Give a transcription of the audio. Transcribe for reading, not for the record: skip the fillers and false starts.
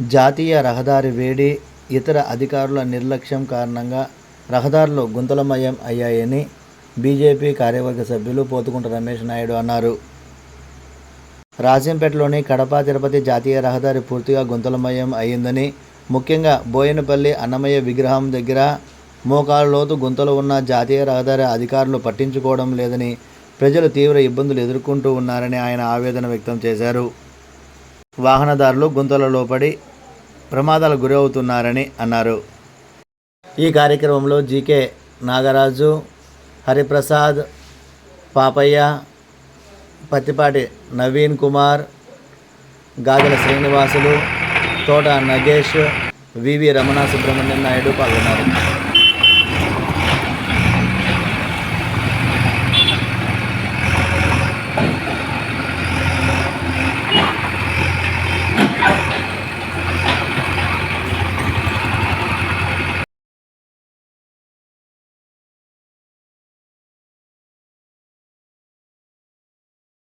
జాతీయ రహదారి వేడి, ఇతర అధికారుల నిర్లక్ష్యం కారణంగా రహదారులు గుంతలమయం అయ్యాయని బీజేపీ కార్యవర్గ సభ్యులు పోతుకుంట రమేష్ నాయుడు అన్నారు. రాజంపేటలోని కడప తిరుపతి జాతీయ రహదారి పూర్తిగా గుంతలమయం అయిందని, ముఖ్యంగా బోయనపల్లి అన్నమయ్య విగ్రహం దగ్గర మోకాలు లోతు గుంతలు ఉన్న జాతీయ రహదారి అధికారులు పట్టించుకోవడం లేదని, ప్రజలు తీవ్ర ఇబ్బందులు ఎదుర్కొంటూ ఉన్నారని ఆయన ఆవేదన వ్యక్తం చేశారు. వాహనదారులు గుంతలలో పడి ప్రమాదాలకు గురవుతున్నారని అన్నారు. ఈ కార్యక్రమంలో జీకే నాగరాజు, హరిప్రసాద్, పాపయ్య, పత్తిపాటి నవీన్ కుమార్, గాజల శ్రీనివాసులు, తోట నగేష్, వివి రమణ, సుబ్రహ్మణ్యం నాయుడు పాల్గొన్నారు.